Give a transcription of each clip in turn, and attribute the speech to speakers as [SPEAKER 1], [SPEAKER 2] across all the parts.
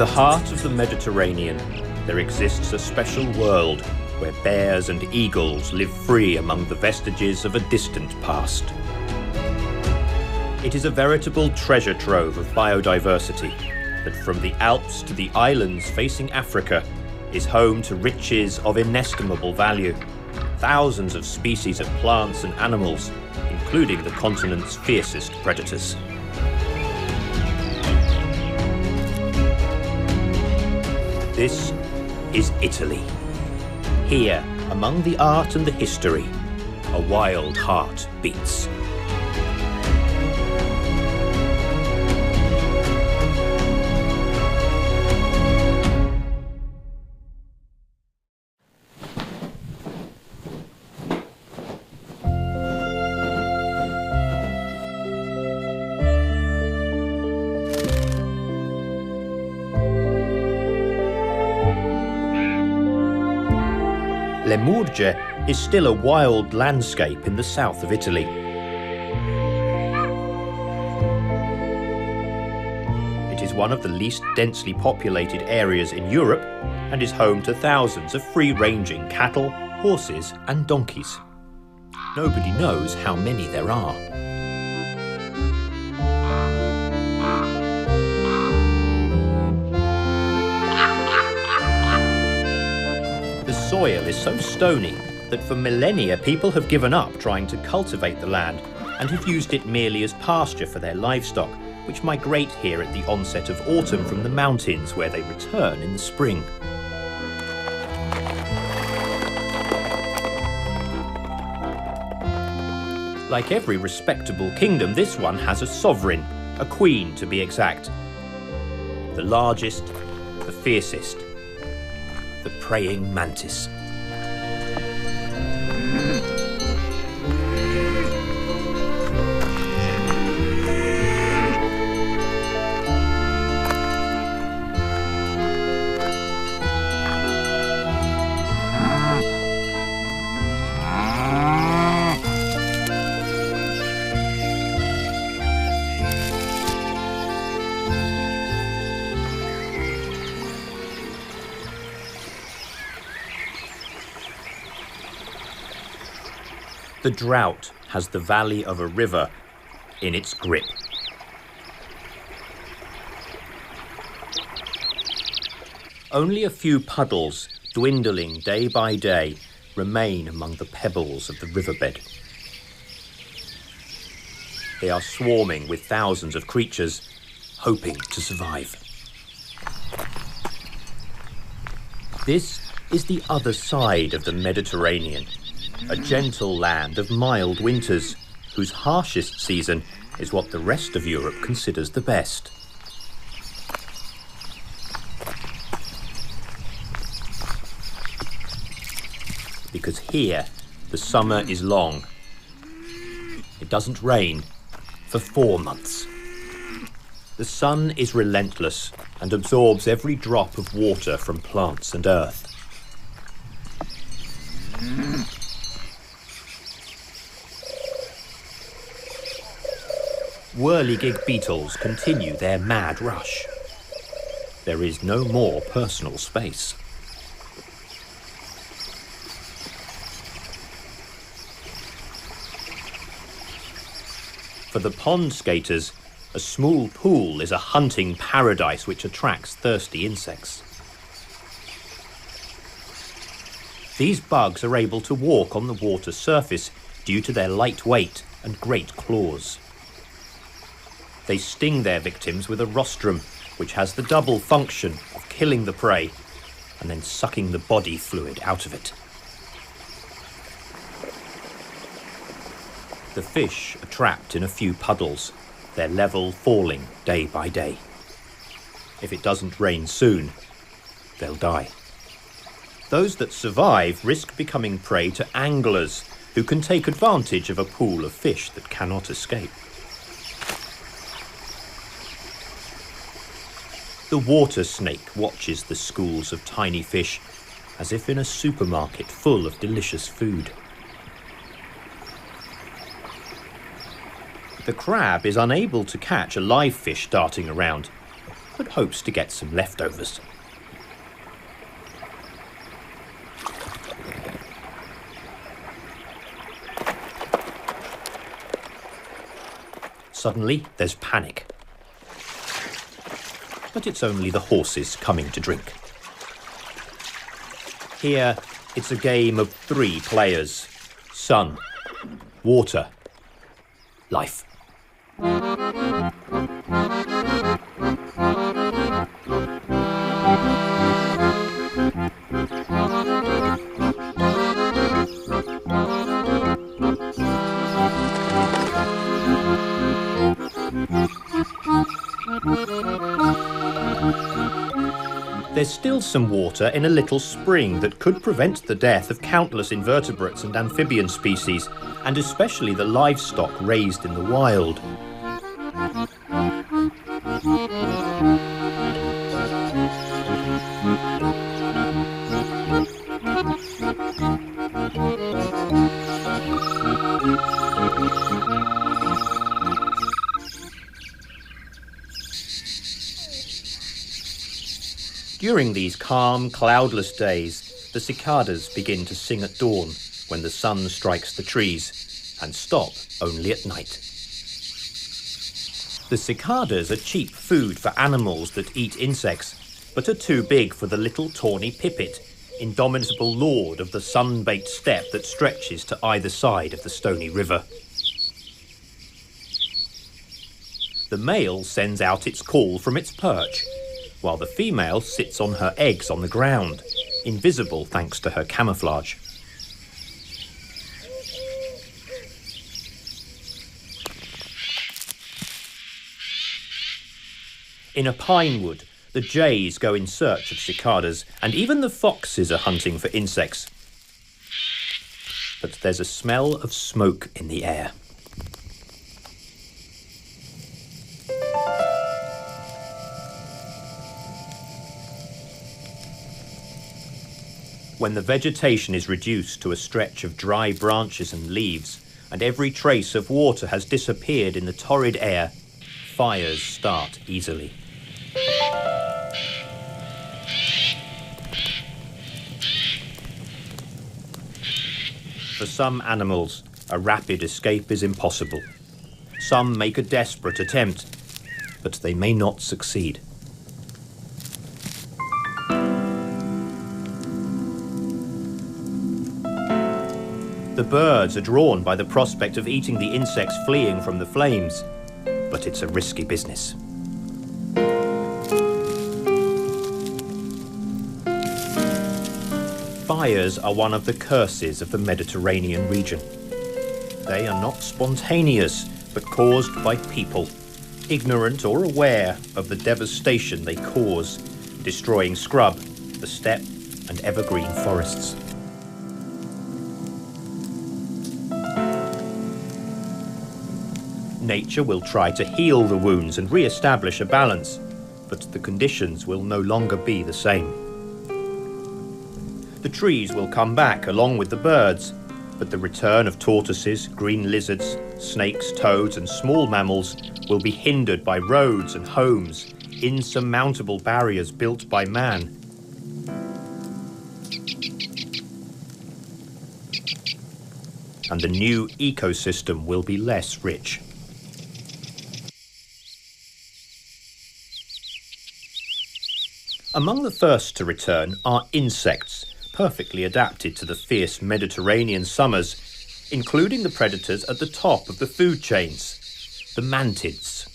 [SPEAKER 1] the heart of the Mediterranean, there exists a special world where bears and eagles live free among the vestiges of a distant past. It is a veritable treasure trove of biodiversity that, from the Alps to the islands facing Africa, is home to riches of inestimable value. Thousands of species of plants and animals, including the continent's fiercest predators. This is Italy. Here, among the art and the history, a wild heart beats. Le Murge is still a wild landscape in the south of Italy. It is one of the least densely populated areas in Europe and is home to thousands of free-ranging cattle, horses and donkeys. Nobody knows how many there are. The soil is so stony that for millennia people have given up trying to cultivate the land and have used it merely as pasture for their livestock, which migrate here at the onset of autumn from the mountains where they return in the spring. Like every respectable kingdom, this one has a sovereign, a queen to be exact. The largest, the fiercest, the praying mantis. The drought has the valley of a river in its grip. Only a few puddles, dwindling day by day, remain among the pebbles of the riverbed. They are swarming with thousands of creatures, hoping to survive. This is the other side of the Mediterranean. A gentle land of mild winters, whose harshest season is what the rest of Europe considers the best. Because here, the summer is long. It doesn't rain for 4 months. The sun is relentless and absorbs every drop of water from plants and earth. Whirligig beetles continue their mad rush. There is no more personal space. For the pond skaters, a small pool is a hunting paradise which attracts thirsty insects. These bugs are able to walk on the water surface due to their light weight and great claws. They sting their victims with a rostrum, which has the double function of killing the prey and then sucking the body fluid out of it. The fish are trapped in a few puddles, their level falling day by day. If it doesn't rain soon, they'll die. Those that survive risk becoming prey to anglers who can take advantage of a pool of fish that cannot escape. The water snake watches the schools of tiny fish as if in a supermarket full of delicious food. The crab is unable to catch a live fish darting around, but hopes to get some leftovers. Suddenly, there's panic. But it's only the horses coming to drink. Here, it's a game of 3 players. Sun, water, life. There's still some water in a little spring that could prevent the death of countless invertebrates and amphibian species, and especially the livestock raised in the wild. During these calm, cloudless days, the cicadas begin to sing at dawn when the sun strikes the trees, and stop only at night. The cicadas are cheap food for animals that eat insects, but are too big for the little tawny pipit, indomitable lord of the sun-baked steppe that stretches to either side of the stony river. The male sends out its call from its perch, while the female sits on her eggs on the ground, invisible thanks to her camouflage. In a pine wood, the jays go in search of cicadas, and even the foxes are hunting for insects. But there's a smell of smoke in the air. When the vegetation is reduced to a stretch of dry branches and leaves, and every trace of water has disappeared in the torrid air, fires start easily. For some animals, a rapid escape is impossible. Some make a desperate attempt, but they may not succeed. The birds are drawn by the prospect of eating the insects fleeing from the flames, but it's a risky business. Fires are one of the curses of the Mediterranean region. They are not spontaneous, but caused by people, ignorant or aware of the devastation they cause, destroying scrub, the steppe, and evergreen forests. Nature will try to heal the wounds and re-establish a balance, but the conditions will no longer be the same. The trees will come back along with the birds, but the return of tortoises, green lizards, snakes, toads and small mammals will be hindered by roads and homes, insurmountable barriers built by man. And the new ecosystem will be less rich. Among the first to return are insects, perfectly adapted to the fierce Mediterranean summers, including the predators at the top of the food chains, the mantids.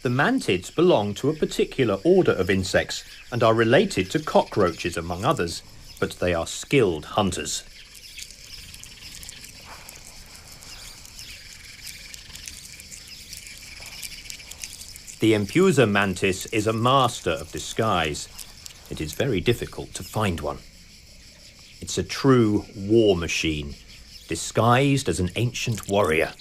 [SPEAKER 1] The mantids belong to a particular order of insects and are related to cockroaches, among others, but they are skilled hunters. The Empusa mantis is a master of disguise. It is very difficult to find one. It's a true war machine, disguised as an ancient warrior.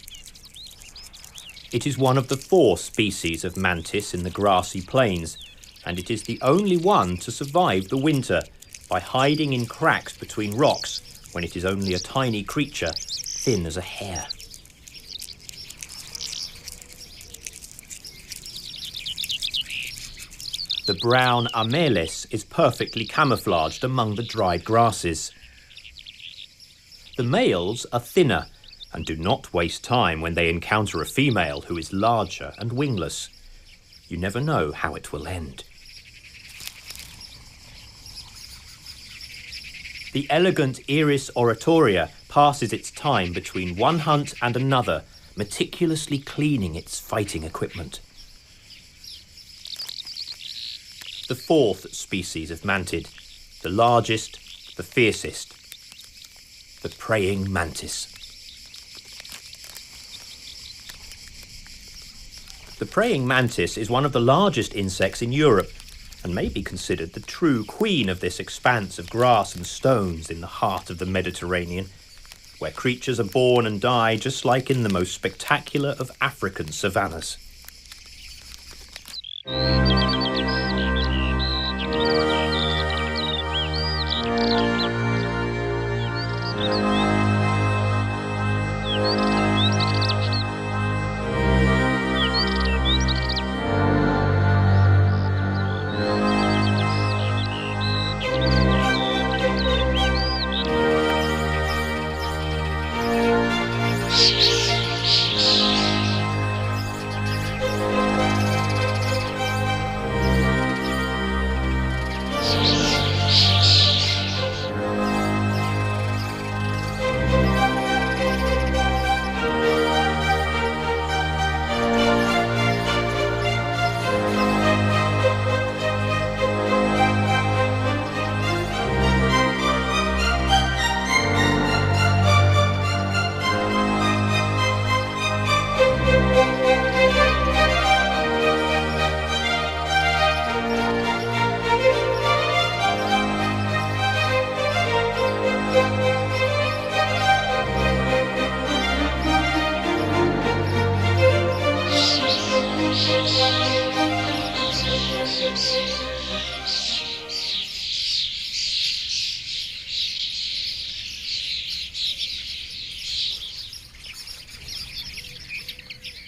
[SPEAKER 1] It is one of the 4 species of mantis in the grassy plains, and it is the only one to survive the winter by hiding in cracks between rocks when it is only a tiny creature, thin as a hair. The brown amelis is perfectly camouflaged among the dried grasses. The males are thinner and do not waste time when they encounter a female who is larger and wingless. You never know how it will end. The elegant Iris oratoria passes its time between one hunt and another, meticulously cleaning its fighting equipment. The fourth species of mantid, the largest, the fiercest, the praying mantis. The praying mantis is one of the largest insects in Europe and may be considered the true queen of this expanse of grass and stones in the heart of the Mediterranean, where creatures are born and die just like in the most spectacular of African savannas.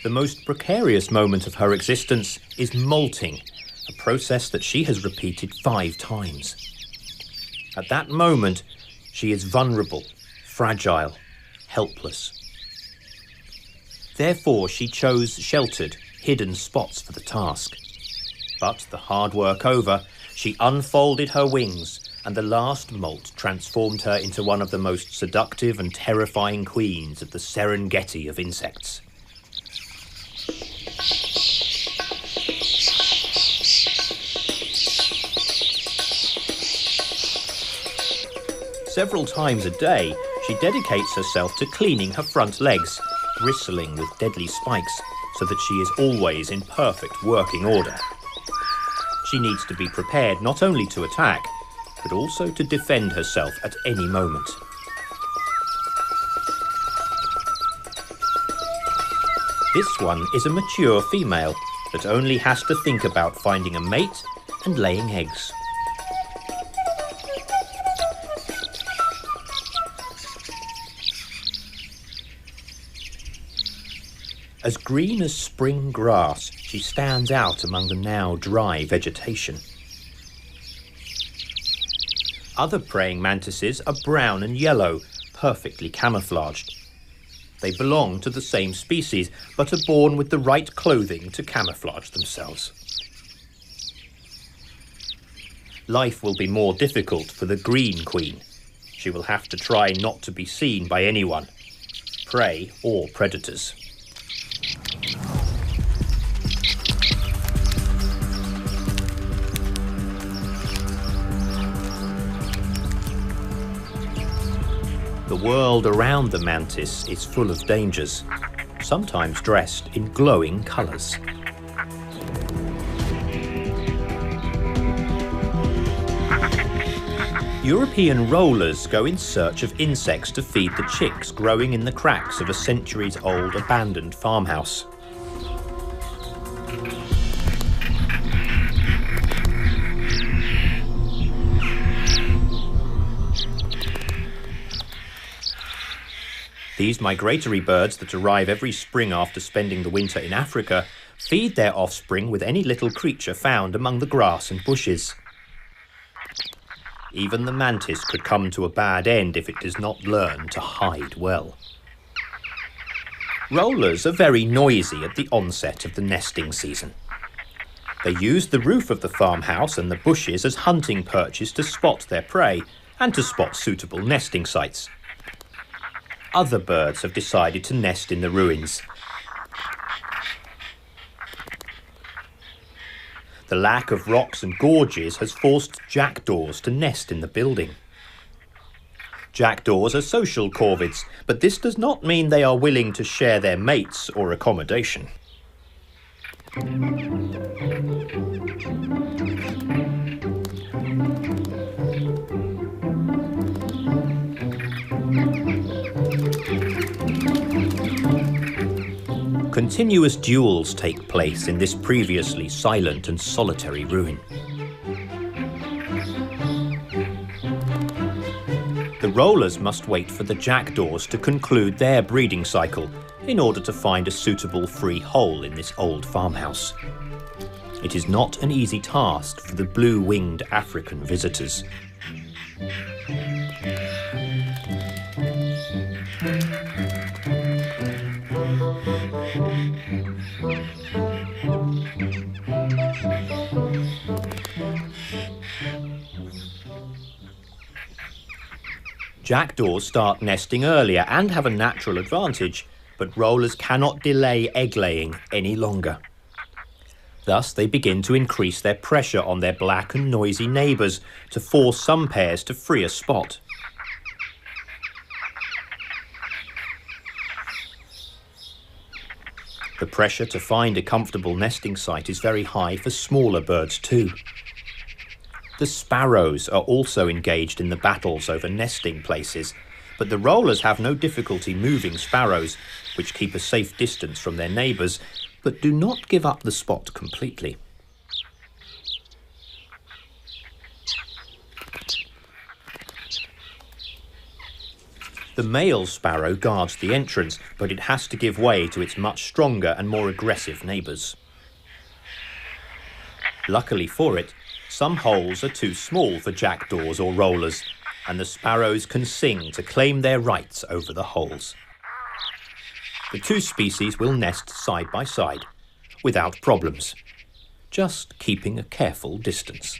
[SPEAKER 1] The most precarious moment of her existence is molting, a process that she has repeated 5 times. At that moment, she is vulnerable, fragile, helpless. Therefore, she chose sheltered, hidden spots for the task. But the hard work over, she unfolded her wings, and the last molt transformed her into one of the most seductive and terrifying queens of the Serengeti of insects. Several times a day, she dedicates herself to cleaning her front legs, bristling with deadly spikes, so that she is always in perfect working order. She needs to be prepared not only to attack, but also to defend herself at any moment. This one is a mature female that only has to think about finding a mate and laying eggs. As green as spring grass, she stands out among the now dry vegetation. Other praying mantises are brown and yellow, perfectly camouflaged. They belong to the same species, but are born with the right clothing to camouflage themselves. Life will be more difficult for the green queen. She will have to try not to be seen by anyone, prey or predators. The world around the mantis is full of dangers, sometimes dressed in glowing colours. European rollers go in search of insects to feed the chicks growing in the cracks of a centuries-old abandoned farmhouse. These migratory birds that arrive every spring after spending the winter in Africa feed their offspring with any little creature found among the grass and bushes. Even the mantis could come to a bad end if it does not learn to hide well. Rollers are very noisy at the onset of the nesting season. They use the roof of the farmhouse and the bushes as hunting perches to spot their prey and to spot suitable nesting sites. Other birds have decided to nest in the ruins. The lack of rocks and gorges has forced jackdaws to nest in the building. Jackdaws are social corvids, but this does not mean they are willing to share their mates or accommodation. Continuous duels take place in this previously silent and solitary ruin. The rollers must wait for the jackdaws to conclude their breeding cycle in order to find a suitable free hole in this old farmhouse. It is not an easy task for the blue-winged African visitors. Jackdaws start nesting earlier and have a natural advantage, but rollers cannot delay egg-laying any longer. Thus, they begin to increase their pressure on their black and noisy neighbours to force some pairs to free a spot. The pressure to find a comfortable nesting site is very high for smaller birds too. The sparrows are also engaged in the battles over nesting places, but the rollers have no difficulty moving sparrows, which keep a safe distance from their neighbours, but do not give up the spot completely. The male sparrow guards the entrance, but it has to give way to its much stronger and more aggressive neighbours. Luckily for it, some holes are too small for jackdaws or rollers, and the sparrows can sing to claim their rights over the holes. The two species will nest side by side, without problems, just keeping a careful distance.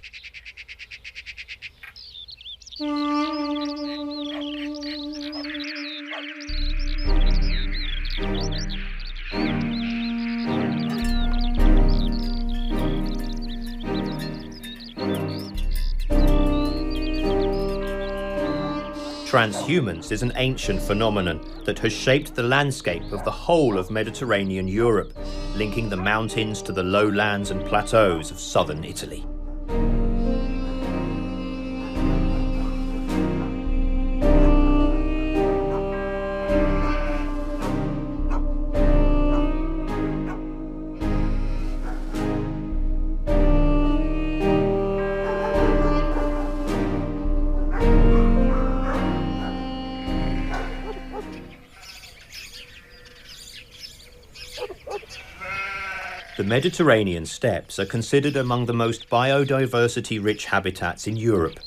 [SPEAKER 1] Transhumance is an ancient phenomenon that has shaped the landscape of the whole of Mediterranean Europe, linking the mountains to the lowlands and plateaus of southern Italy. The Mediterranean steppes are considered among the most biodiversity-rich habitats in Europe.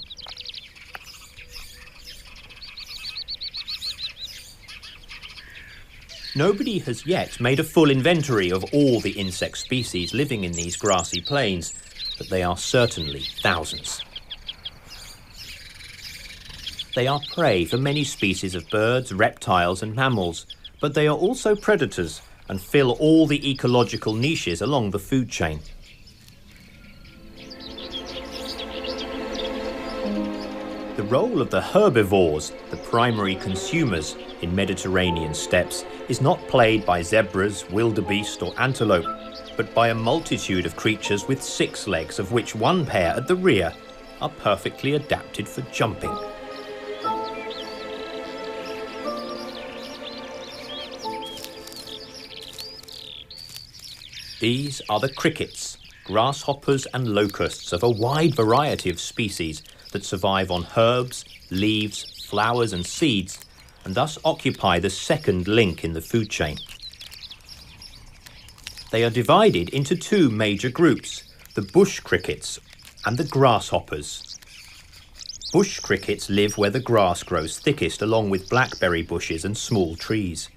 [SPEAKER 1] Nobody has yet made a full inventory of all the insect species living in these grassy plains, but they are certainly thousands. They are prey for many species of birds, reptiles and mammals, but they are also predators and fill all the ecological niches along the food chain. The role of the herbivores, the primary consumers in Mediterranean steppes, is not played by zebras, wildebeest or antelope, but by a multitude of creatures with 6 legs, of which one pair at the rear are perfectly adapted for jumping. These are the crickets, grasshoppers and locusts of a wide variety of species that survive on herbs, leaves, flowers and seeds, and thus occupy the second link in the food chain. They are divided into two major groups, the bush crickets and the grasshoppers. Bush crickets live where the grass grows thickest, along with blackberry bushes and small trees.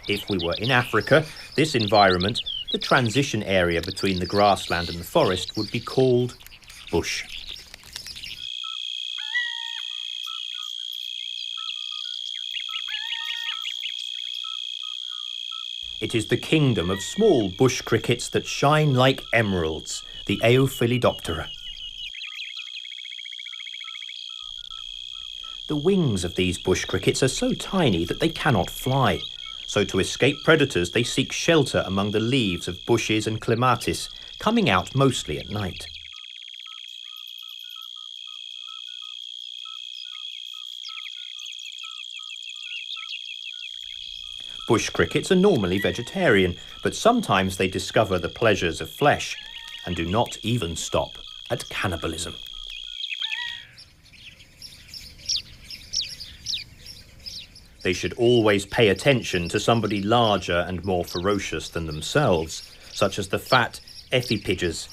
[SPEAKER 1] If we were in Africa, this environment, the transition area between the grassland and the forest, would be called bush. It is the kingdom of small bush crickets that shine like emeralds, the Aeophyllidoptera. The wings of these bush crickets are so tiny that they cannot fly. So to escape predators, they seek shelter among the leaves of bushes and clematis, coming out mostly at night. Bush crickets are normally vegetarian, but sometimes they discover the pleasures of flesh and do not even stop at cannibalism. They should always pay attention to somebody larger and more ferocious than themselves, such as the fat epipygys,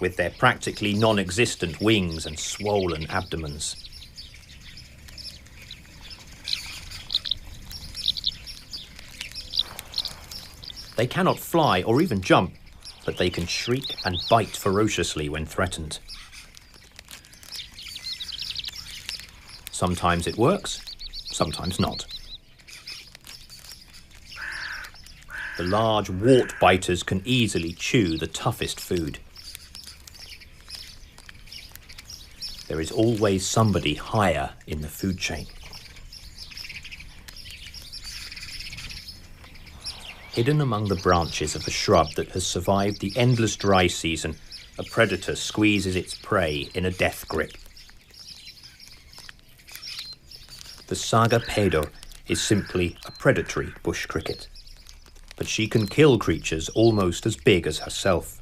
[SPEAKER 1] with their practically non-existent wings and swollen abdomens. They cannot fly or even jump, but they can shriek and bite ferociously when threatened. Sometimes it works, sometimes not. The large wart biters can easily chew the toughest food. There is always somebody higher in the food chain. Hidden among the branches of a shrub that has survived the endless dry season, a predator squeezes its prey in a death grip. The saga pedo is simply a predatory bush cricket, but she can kill creatures almost as big as herself.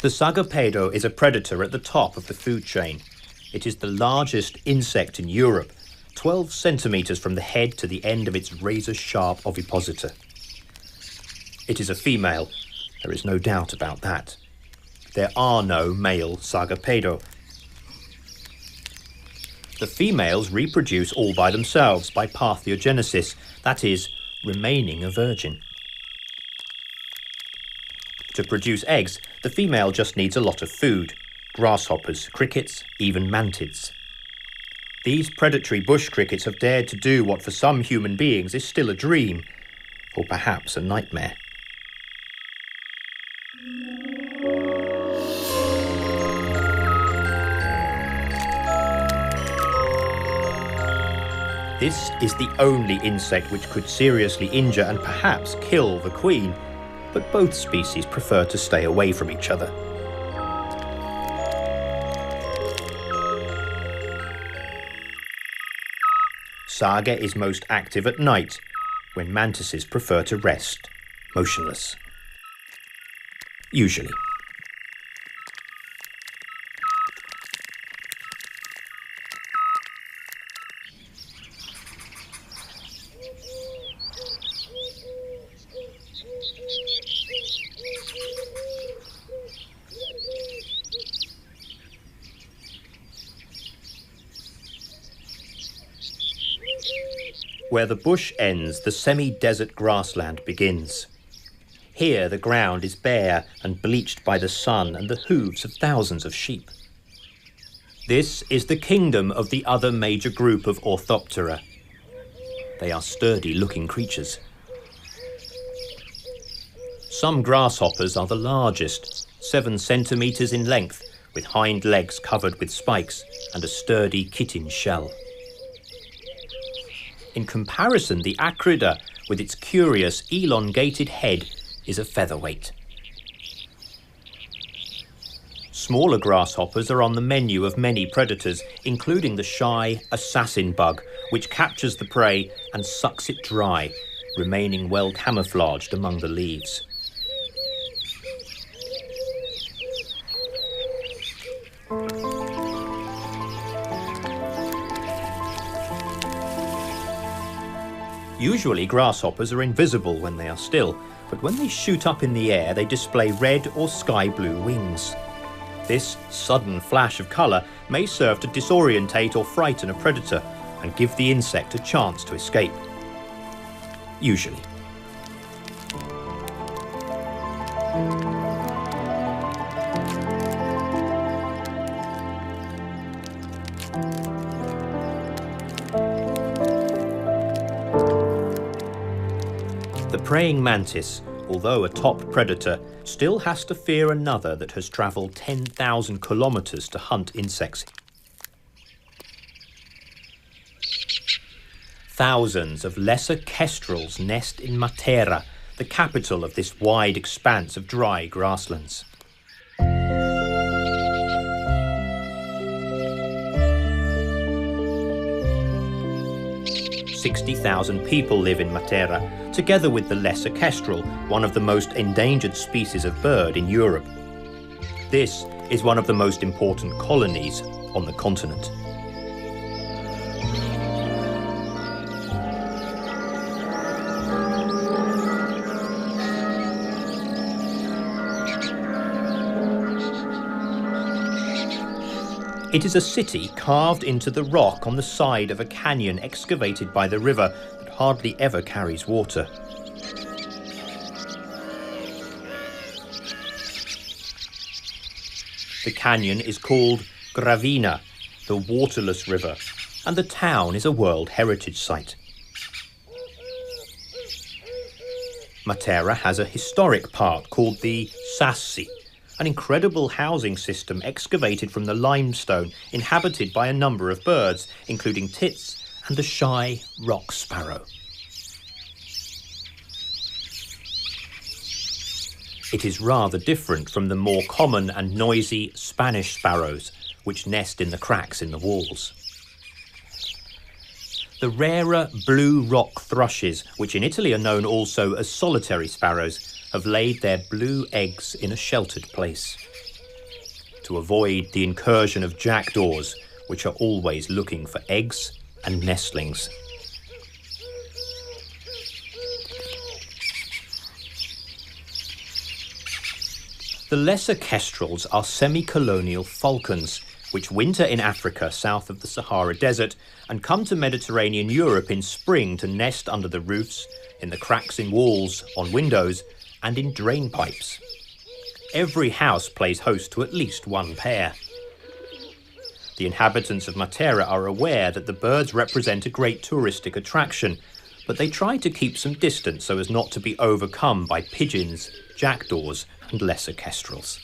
[SPEAKER 1] The saga pedo is a predator at the top of the food chain. It is the largest insect in Europe, 12 centimetres from the head to the end of its razor-sharp ovipositor. It is a female, there is no doubt about that. There are no male saga pedo. The females reproduce all by themselves by parthenogenesis, that is, remaining a virgin. To produce eggs, the female just needs a lot of food: grasshoppers, crickets, even mantids. These predatory bush crickets have dared to do what for some human beings is still a dream, or perhaps a nightmare. This is the only insect which could seriously injure and perhaps kill the queen, but both species prefer to stay away from each other. Saga is most active at night, when mantises prefer to rest, motionless. Usually. Where the bush ends, the semi-desert grassland begins. Here the ground is bare and bleached by the sun and the hooves of thousands of sheep. This is the kingdom of the other major group of Orthoptera. They are sturdy-looking creatures. Some grasshoppers are the largest, 7 centimetres in length, with hind legs covered with spikes and a sturdy chitin shell. In comparison, the acrida, with its curious, elongated head, is a featherweight. Smaller grasshoppers are on the menu of many predators, including the shy assassin bug, which captures the prey and sucks it dry, remaining well camouflaged among the leaves. Usually grasshoppers are invisible when they are still, but when they shoot up in the air they display red or sky blue wings. This sudden flash of colour may serve to disorientate or frighten a predator and give the insect a chance to escape. Usually. The praying mantis, although a top predator, still has to fear another that has travelled 10,000 kilometres to hunt insects. Thousands of lesser kestrels nest in Matera, the capital of this wide expanse of dry grasslands. 60,000 people live in Matera, together with the lesser kestrel, one of the most endangered species of bird in Europe. This is one of the most important colonies on the continent. It is a city carved into the rock on the side of a canyon excavated by the river that hardly ever carries water. The canyon is called Gravina, the waterless river, and the town is a World Heritage Site. Matera has a historic part called the Sassi, an incredible housing system excavated from the limestone, inhabited by a number of birds, including tits and the shy rock sparrow. It is rather different from the more common and noisy Spanish sparrows, which nest in the cracks in the walls. The rarer blue rock thrushes, which in Italy are known also as solitary sparrows, have laid their blue eggs in a sheltered place to avoid the incursion of jackdaws, which are always looking for eggs and nestlings. The lesser kestrels are semi-colonial falcons, which winter in Africa south of the Sahara Desert and come to Mediterranean Europe in spring to nest under the roofs, in the cracks in walls, on windows, and in drain pipes. Every house plays host to at least one pair. The inhabitants of Matera are aware that the birds represent a great touristic attraction, but they try to keep some distance so as not to be overcome by pigeons, jackdaws, and lesser kestrels.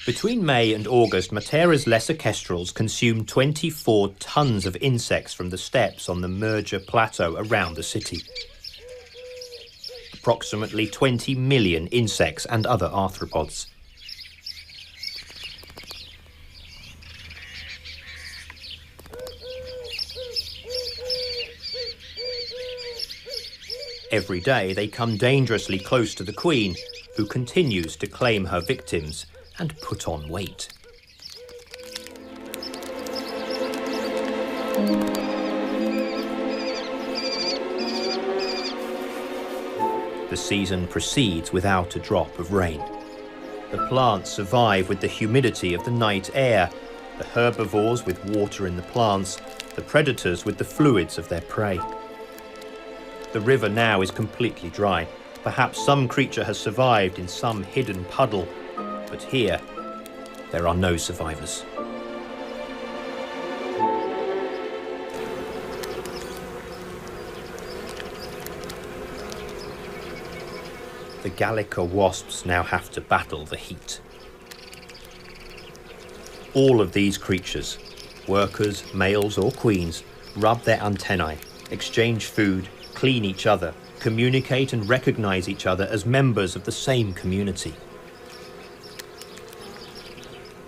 [SPEAKER 1] Between May and August, Matera's lesser kestrels consume 24 tons of insects from the steppes on the Merger Plateau around the city. Approximately 20 million insects and other arthropods. Every day they come dangerously close to the queen, who continues to claim her victims and put on weight. The season proceeds without a drop of rain. The plants survive with the humidity of the night air, the herbivores with water in the plants, the predators with the fluids of their prey. The river now is completely dry. Perhaps some creature has survived in some hidden puddle, but here, there are no survivors. The Gallica wasps now have to battle the heat. All of these creatures, workers, males or queens, rub their antennae, exchange food, clean each other, communicate and recognize each other as members of the same community.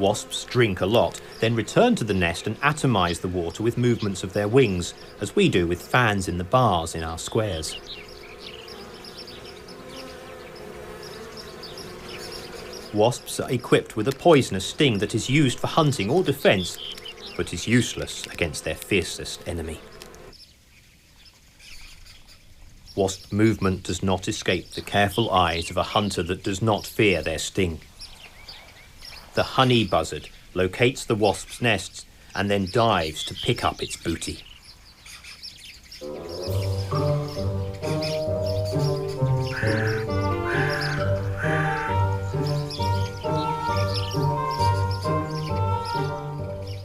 [SPEAKER 1] Wasps drink a lot, then return to the nest and atomize the water with movements of their wings, as we do with fans in the bars in our squares. Wasps are equipped with a poisonous sting that is used for hunting or defense, but is useless against their fiercest enemy. Wasp movement does not escape the careful eyes of a hunter that does not fear their sting. The honey buzzard locates the wasp's nests and then dives to pick up its booty.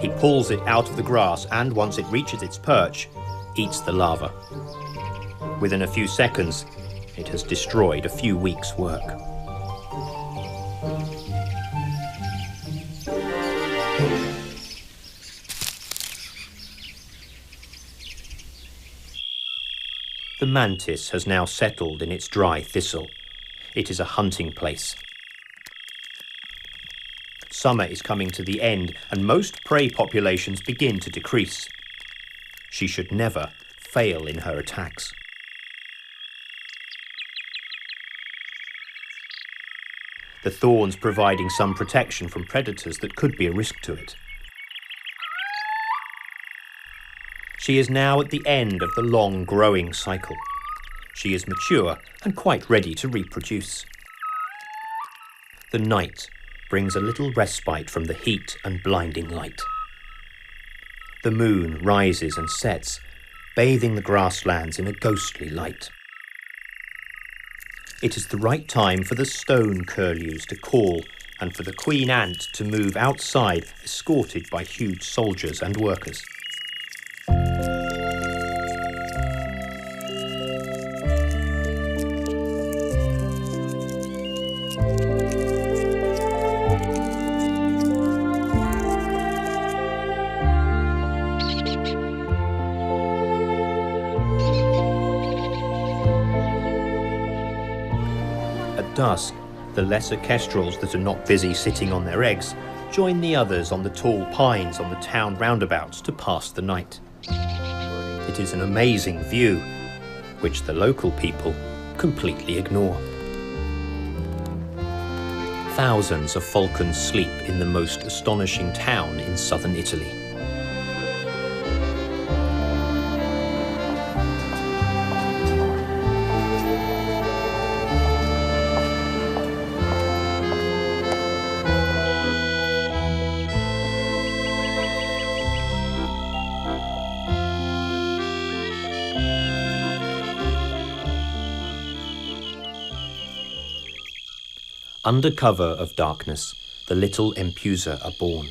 [SPEAKER 1] He pulls it out of the grass and, once it reaches its perch, eats the larva. Within a few seconds, it has destroyed a few weeks' work. The mantis has now settled in its dry thistle. It is a hunting place. Summer is coming to the end, and most prey populations begin to decrease. She should never fail in her attacks. The thorns providing some protection from predators that could be a risk to it. She is now at the end of the long growing cycle. She is mature and quite ready to reproduce. The night brings a little respite from the heat and blinding light. The moon rises and sets, bathing the grasslands in a ghostly light. It is the right time for the stone curlews to call and for the queen ant to move outside, escorted by huge soldiers and workers. At dusk, the lesser kestrels that are not busy sitting on their eggs join the others on the tall pines on the town roundabouts to pass the night. It is an amazing view, which the local people completely ignore. Thousands of falcons sleep in the most astonishing town in southern Italy. Under cover of darkness, the little empusa are born.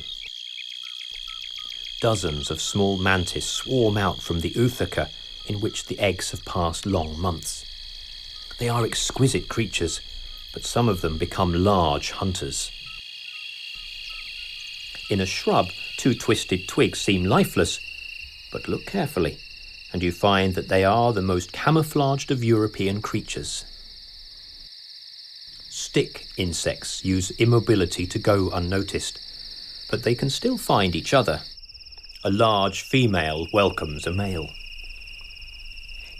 [SPEAKER 1] Dozens of small mantis swarm out from the ootheca in which the eggs have passed long months. They are exquisite creatures, but some of them become large hunters. In a shrub, two twisted twigs seem lifeless, but look carefully, and you find that they are the most camouflaged of European creatures. Stick insects use immobility to go unnoticed, but they can still find each other. A large female welcomes a male.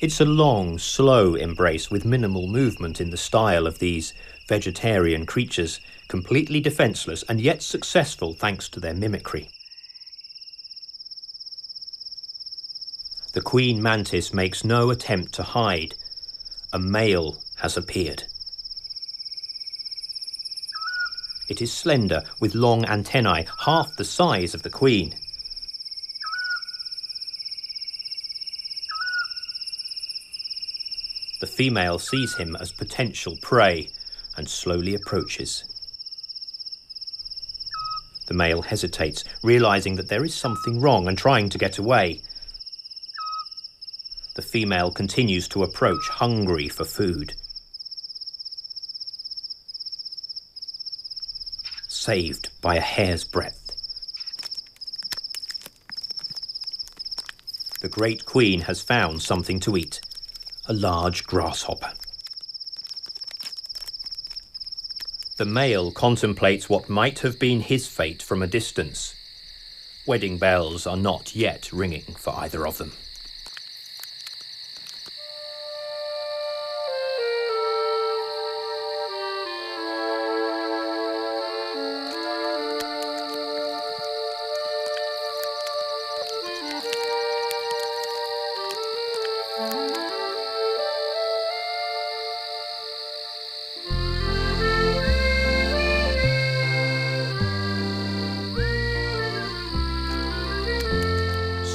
[SPEAKER 1] It's a long, slow embrace with minimal movement in the style of these vegetarian creatures, completely defenseless and yet successful thanks to their mimicry. The queen mantis makes no attempt to hide. A male has appeared. It is slender, with long antennae, half the size of the queen. The female sees him as potential prey and slowly approaches. The male hesitates, realizing that there is something wrong and trying to get away. The female continues to approach, hungry for food. Saved by a hair's breadth. The great queen has found something to eat, a large grasshopper. The male contemplates what might have been his fate from a distance. Wedding bells are not yet ringing for either of them.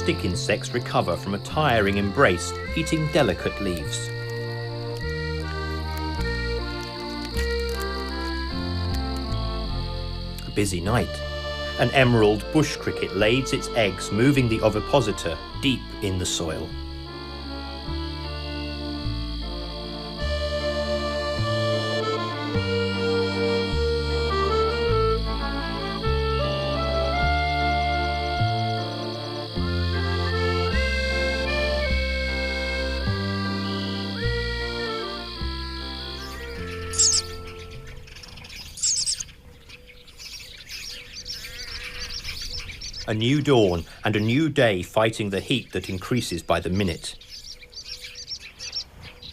[SPEAKER 1] stick insects recover from a tiring embrace, eating delicate leaves. A busy night. An emerald bush cricket lays its eggs, moving the ovipositor deep in the soil. A new dawn and a new day fighting the heat that increases by the minute.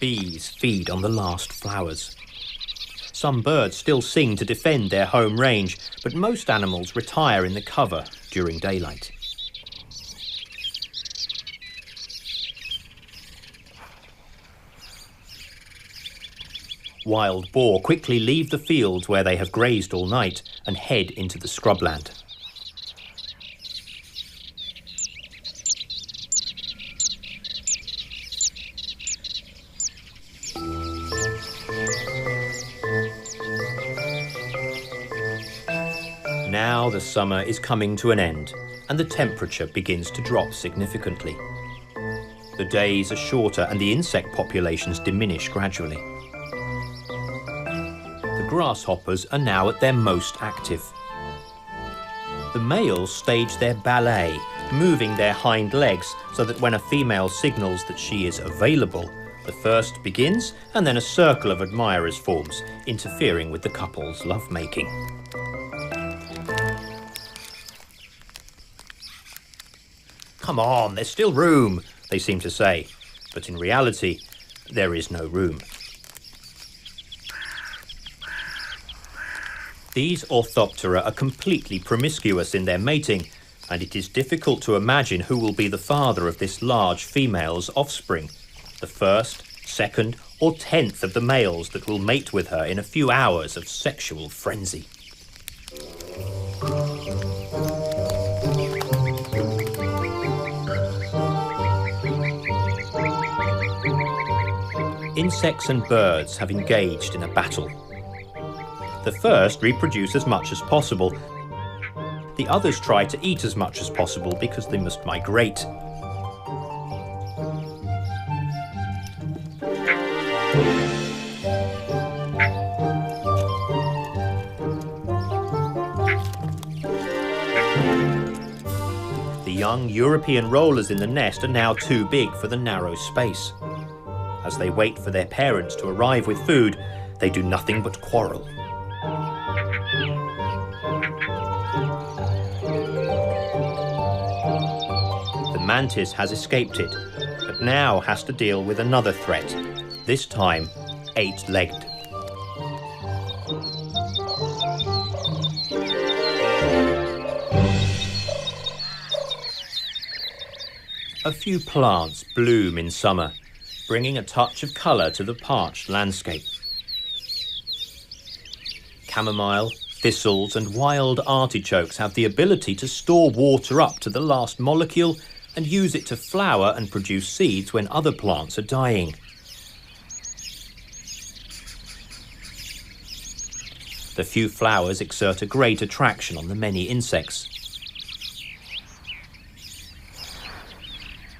[SPEAKER 1] Bees feed on the last flowers. Some birds still sing to defend their home range, but most animals retire in the cover during daylight. Wild boar quickly leave the fields where they have grazed all night and head into the scrubland. Now the summer is coming to an end and the temperature begins to drop significantly. The days are shorter and the insect populations diminish gradually. The grasshoppers are now at their most active. The males stage their ballet, moving their hind legs so that when a female signals that she is available, the first begins and then a circle of admirers forms, interfering with the couple's lovemaking. Come on, there's still room, they seem to say, but in reality, there is no room. These Orthoptera are completely promiscuous in their mating, and it is difficult to imagine who will be the father of this large female's offspring, the first, second, or 10th of the males that will mate with her in a few hours of sexual frenzy. Insects and birds have engaged in a battle. The first reproduce as much as possible. The others try to eat as much as possible because they must migrate. The young European rollers in the nest are now too big for the narrow space. As they wait for their parents to arrive with food, they do nothing but quarrel. The mantis has escaped it, but now has to deal with another threat, this time 8-legged. A few plants bloom in summer, bringing a touch of colour to the parched landscape. Chamomile, thistles and wild artichokes have the ability to store water up to the last molecule and use it to flower and produce seeds when other plants are dying. The few flowers exert a great attraction on the many insects.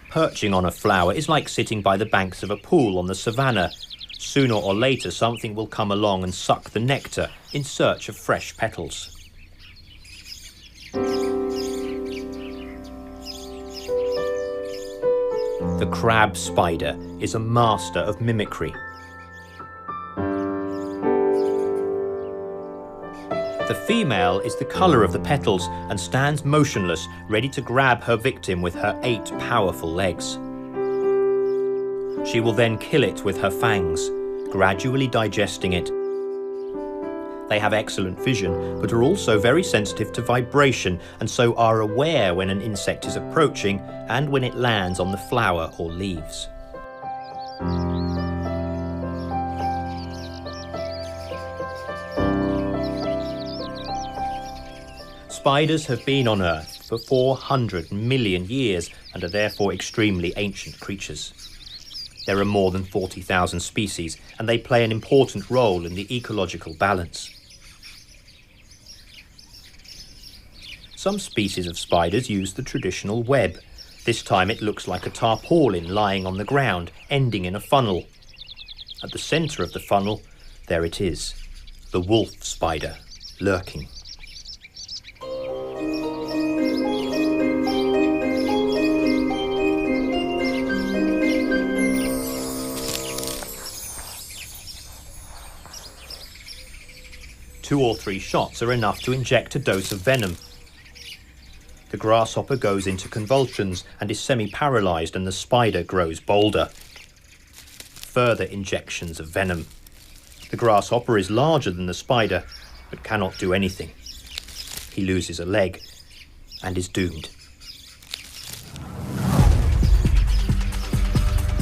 [SPEAKER 1] Perching on a flower is like sitting by the banks of a pool on the savannah. Sooner or later, something will come along and suck the nectar in search of fresh petals. The crab spider is a master of mimicry. The female is the colour of the petals and stands motionless, ready to grab her victim with her 8 powerful legs. She will then kill it with her fangs, gradually digesting it. They have excellent vision, but are also very sensitive to vibration and so are aware when an insect is approaching and when it lands on the flower or leaves. Spiders have been on Earth for 400 million years and are therefore extremely ancient creatures. There are more than 40,000 species, and they play an important role in the ecological balance. Some species of spiders use the traditional web. This time it looks like a tarpaulin lying on the ground, ending in a funnel. At the centre of the funnel, there it is, the wolf spider, lurking. Two or three shots are enough to inject a dose of venom. The grasshopper goes into convulsions and is semi-paralysed, and the spider grows bolder. Further injections of venom. The grasshopper is larger than the spider, but cannot do anything. He loses a leg and is doomed.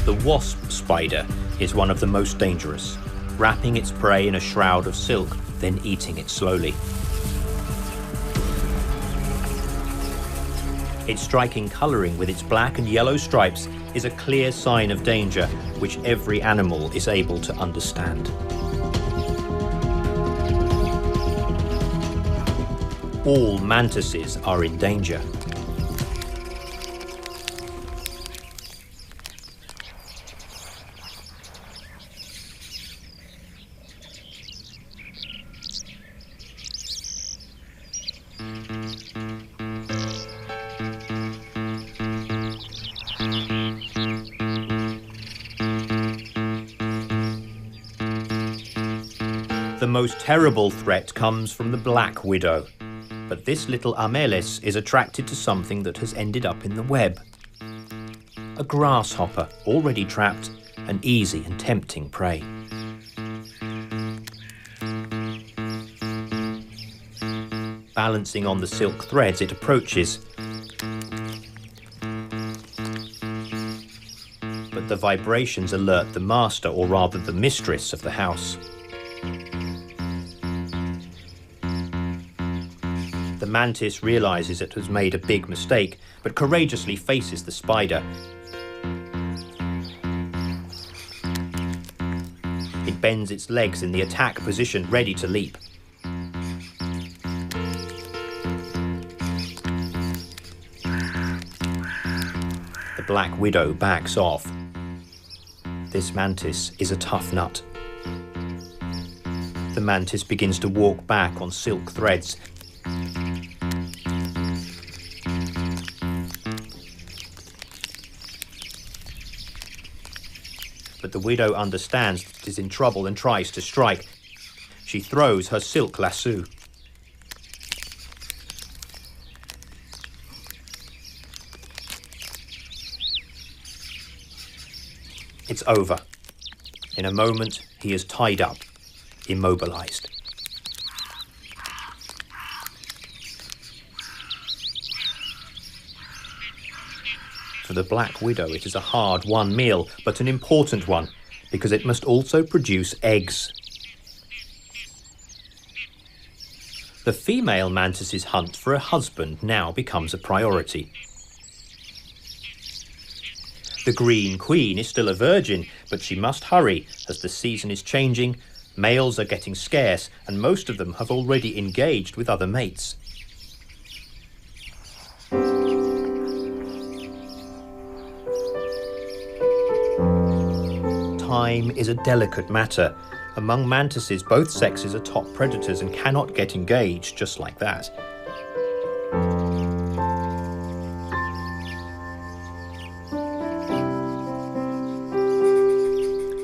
[SPEAKER 1] The wasp spider is one of the most dangerous, wrapping its prey in a shroud of silk, then eating it slowly. Its striking colouring with its black and yellow stripes is a clear sign of danger, which every animal is able to understand. All mantises are in danger. The most terrible threat comes from the black widow, but this little Amelis is attracted to something that has ended up in the web. A grasshopper, already trapped, an easy and tempting prey. Balancing on the silk threads, it approaches. But the vibrations alert the master, or rather the mistress of the house. The mantis realizes it has made a big mistake, but courageously faces the spider. It bends its legs in the attack position, ready to leap. The black widow backs off. This mantis is a tough nut. The mantis begins to walk back on silk threads. But the widow understands that it is in trouble and tries to strike. She throws her silk lasso. It's over. In a moment, he is tied up, immobilized. For the black widow, it is a hard-won meal, but an important one, because it must also produce eggs. The female mantis's hunt for a husband now becomes a priority. The green queen is still a virgin, but she must hurry, as the season is changing, males are getting scarce, and most of them have already engaged with other mates. Time is a delicate matter. Among mantises, both sexes are top predators and cannot get engaged just like that.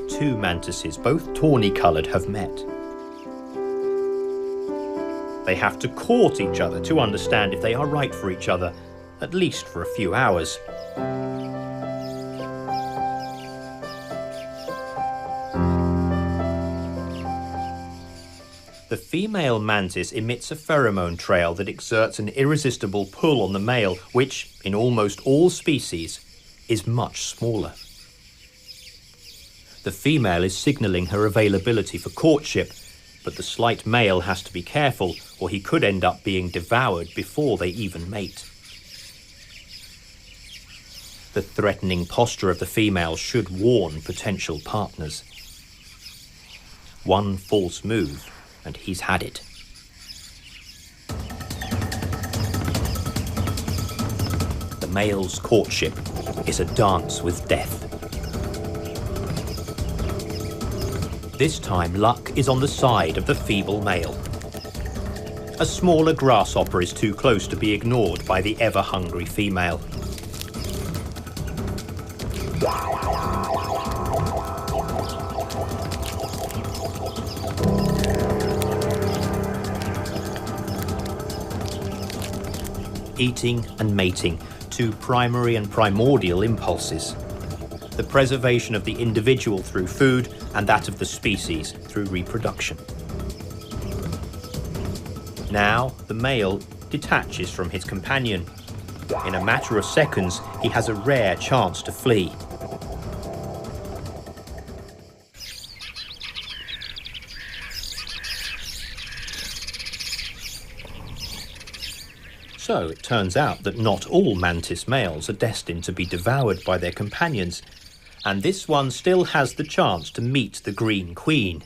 [SPEAKER 1] Two mantises, both tawny-coloured, have met. They have to court each other to understand if they are right for each other, at least for a few hours. The female mantis emits a pheromone trail that exerts an irresistible pull on the male, which, in almost all species, is much smaller. The female is signalling her availability for courtship, but the slight male has to be careful, or he could end up being devoured before they even mate. The threatening posture of the female should warn potential partners. One false move, and he's had it. The male's courtship is a dance with death. This time, luck is on the side of the feeble male. A smaller grasshopper is too close to be ignored by the ever-hungry female. Eating and mating, two primary and primordial impulses. The preservation of the individual through food and that of the species through reproduction. Now, the male detaches from his companion. In a matter of seconds, he has a rare chance to flee. So it turns out that not all mantis males are destined to be devoured by their companions, and this one still has the chance to meet the Green Queen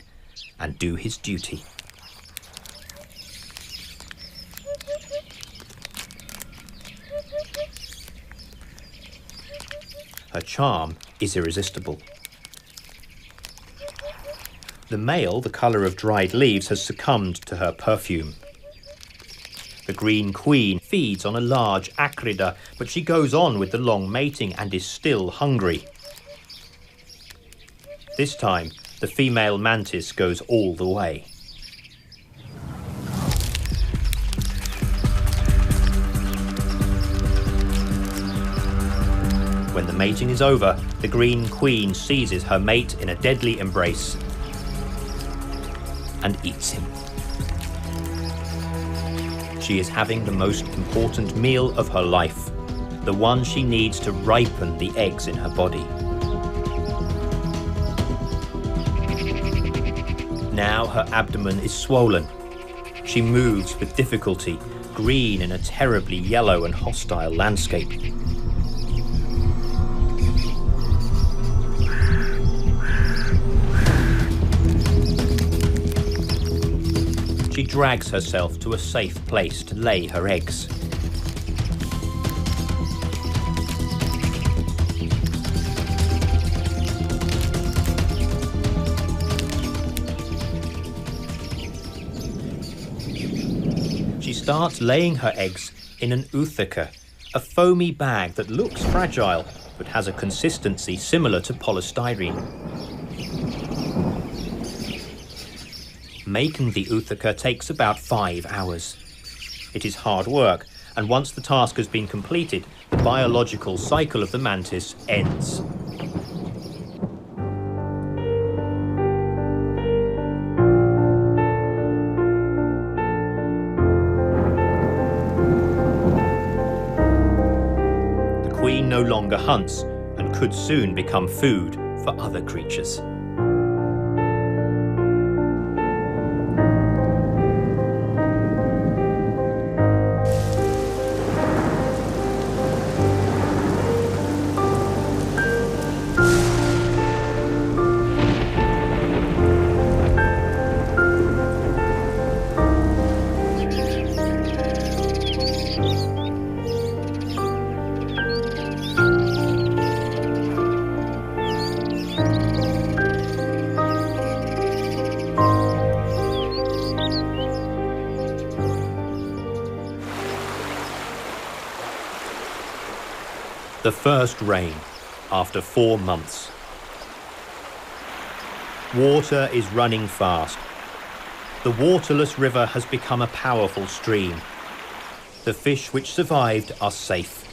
[SPEAKER 1] and do his duty. Her charm is irresistible. The male, the colour of dried leaves, has succumbed to her perfume. The Green Queen feeds on a large acrida, but she goes on with the long mating and is still hungry. This time, the female mantis goes all the way. When the mating is over, the Green Queen seizes her mate in a deadly embrace and eats him. She is having the most important meal of her life, the one she needs to ripen the eggs in her body. Now her abdomen is swollen. She moves with difficulty, green in a terribly yellow and hostile landscape. She drags herself to a safe place to lay her eggs. She starts laying her eggs in an ootheca, a foamy bag that looks fragile but has a consistency similar to polystyrene. Making the ootheca takes about 5 hours. It is hard work, and once the task has been completed, the biological cycle of the mantis ends. The queen no longer hunts and could soon become food for other creatures. The first rain, after 4 months. Water is running fast. The waterless river has become a powerful stream. The fish which survived are safe.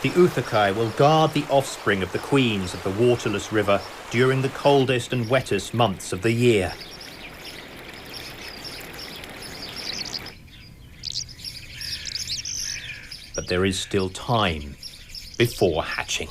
[SPEAKER 1] The oothecae will guard the offspring of the queens of the waterless river during the coldest and wettest months of the year. But there is still time before hatching.